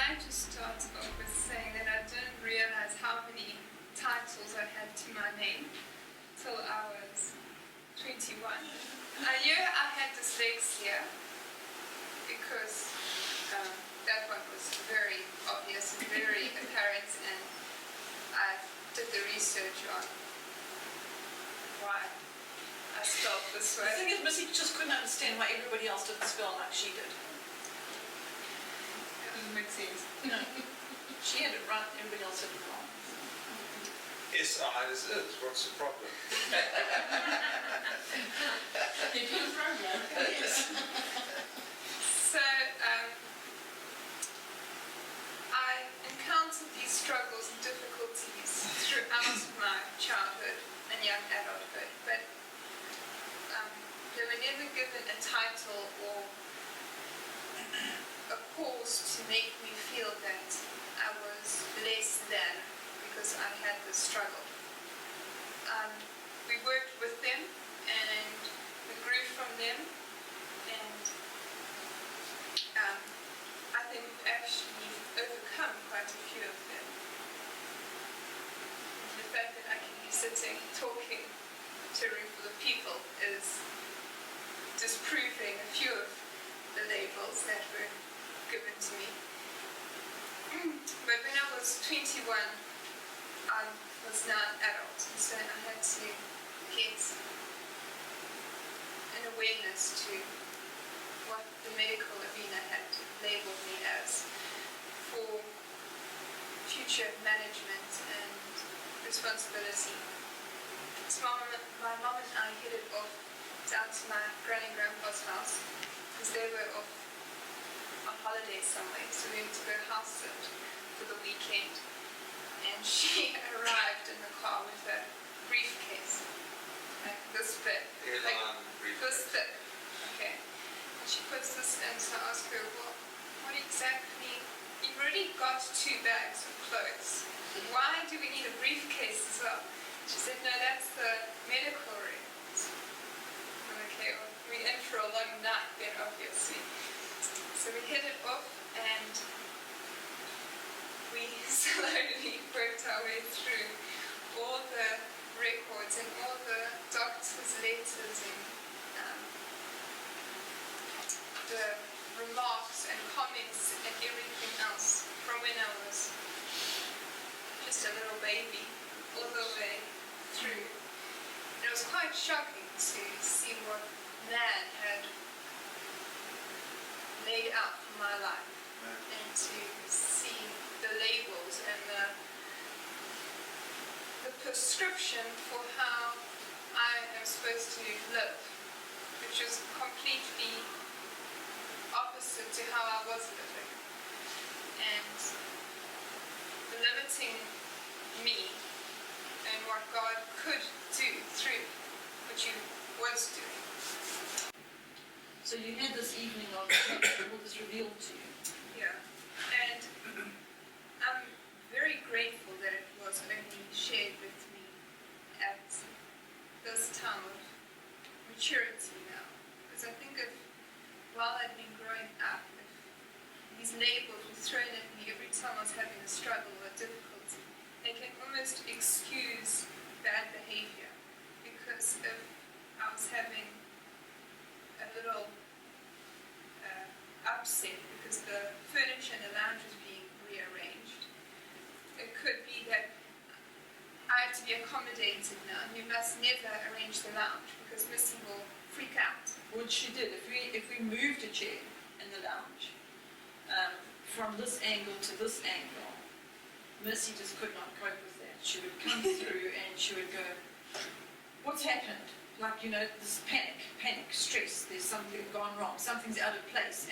like to start off with saying that I didn't realize how many titles I had to my name till I was 21. I knew I had dyslexia because that one was very obvious and very apparent, and I did the research on why I spelled this way. The thing is, Missy just couldn't understand why everybody else didn't spell like she did. Doesn't make sense. No. She had it right, everybody else had it wrong. Yes, as is. What's the problem? They do a program. Yes. So, I encountered these struggles and difficulties throughout my childhood and young adulthood, but they were never given a title or a cause to make me feel that I was less than because I had this struggle. We worked with them and we grew from them, and I think we've actually overcome quite a few of them. The fact that I can be sitting talking to a room full of people is disproving a few of the labels that were given to me. But when I was 21, I was now an adult, and so I had to get an awareness to what the medical arena had labeled me as for future management and responsibility. So my mom and I headed off down to my granny and grandpa's house because they were off on holiday somewhere, so we went to go house sit for the weekend, and she arrived in the car with a briefcase, like this big, this thick, okay, and she puts this in, so I asked her, well, what exactly, you've already got 2 bags of clothes, why do we need a briefcase as well? She said, no, that's the medical records. Okay, well, we're in for a long night then, obviously. So we headed off and we slowly worked our way through all the records and all the doctor's letters and the remarks and comments and everything else from when I was just a little baby all the way through. And it was quite shocking to see what man had laid out for my life, and to see the labels and the prescription for how I am supposed to live, which is completely opposite to how I was living, and limiting me and what God could do through what He was doing. So you had this evening of all this revealed to you. Yeah, and I'm very grateful that it was only shared with me at this time of maturity now. Because I think if while I'd been growing up, if these labels were thrown at me every time I was having a struggle or a difficulty, they can almost excuse bad behavior. Because if I was having a little upset because the furniture in the lounge was being rearranged, it could be that I have to be accommodated now, and you must never arrange the lounge because Missy will freak out. Which she did. If we moved a chair in the lounge from this angle to this angle, Missy just could not cope with that. She would come through and she would go, what's happened? Like, this panic, stress, there's something gone wrong, something's out of place.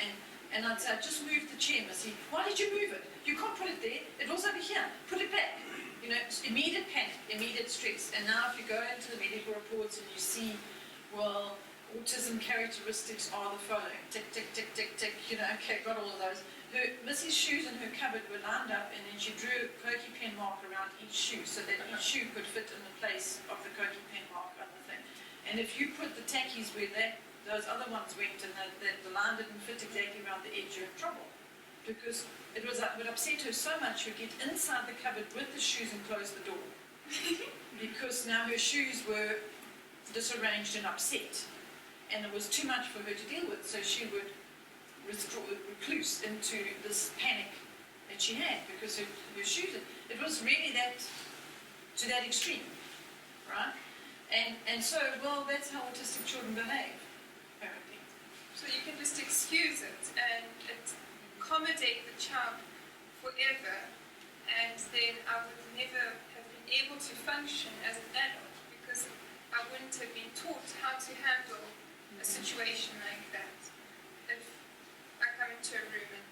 And I'd say, just move the chair, Missy. Why did you move it? You can't put it there. It was over here. Put it back. Immediate panic, immediate stress. And now if you go into the medical reports and you see, well, autism characteristics are the following. Tick, tick, tick, tick, tick. Okay, got all of those. Missy's shoes in her cupboard were lined up, and then she drew a Koki pen mark around each shoe so that each shoe could fit in the place of the Koki pen mark on the thing. And if you put the tackies where those other ones went and the line didn't fit exactly around the edge, you're in trouble. Because would upset her so much she would get inside the cupboard with the shoes and close the door. Because now her shoes were disarranged and upset. And it was too much for her to deal with, so she would recluse into this panic that she had because her shoes, it was really to that extreme, right? And so, well, that's how autistic children behave, apparently. So you can just excuse it and accommodate the child forever, and then I would never have been able to function as an adult because I wouldn't have been taught how to handle a situation like that. If I come into a room and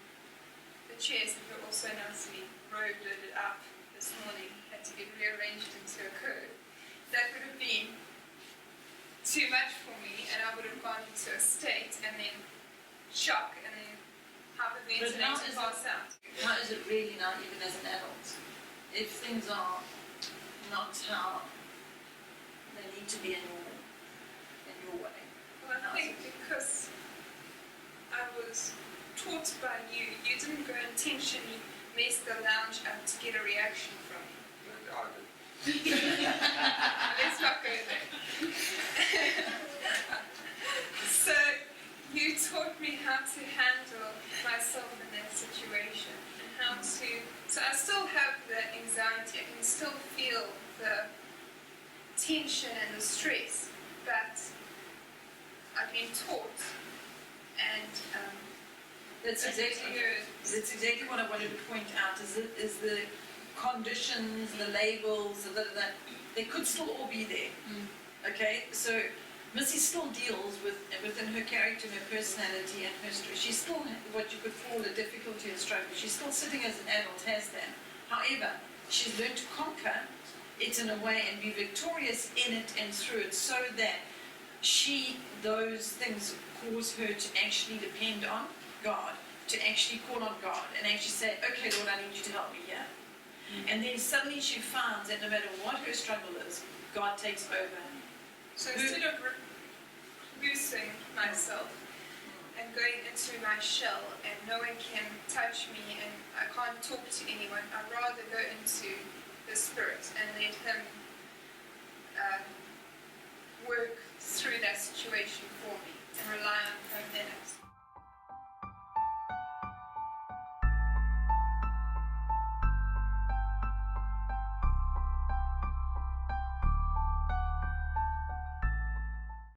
the chairs were also nicely loaded up this morning, had to get rearranged into a curve, that would have been too much for me, and I would have gone into a state and then shock and then hyperventilate and pass out. How is it really now, even as an adult? If things are not how they need to be in your way. Well, I think because I was taught by you, you didn't go intentionally mess the lounge up to get a reaction from me. I did. Let's not go there. So you taught me how to handle myself in that situation and how to. So I still have the anxiety. I can still feel the tension and the stress, but I've been taught, and That's exactly what I wanted to point out. Is the conditions, the labels, they could still all be there. Okay, so Missy still deals within her character and her personality and her story. She's still what you could call a difficulty and struggle. She's still sitting as an adult, has that. However, she's learned to conquer it in a way and be victorious in it and through it, so that those things cause her to actually depend on God, to actually call on God and actually say, okay, Lord, I need you to help me here. And then suddenly she finds that no matter what her struggle is, God takes over. so instead of reducing myself and going into my shell and no one can touch me and I can't talk to anyone, I'd rather go into the Spirit and let Him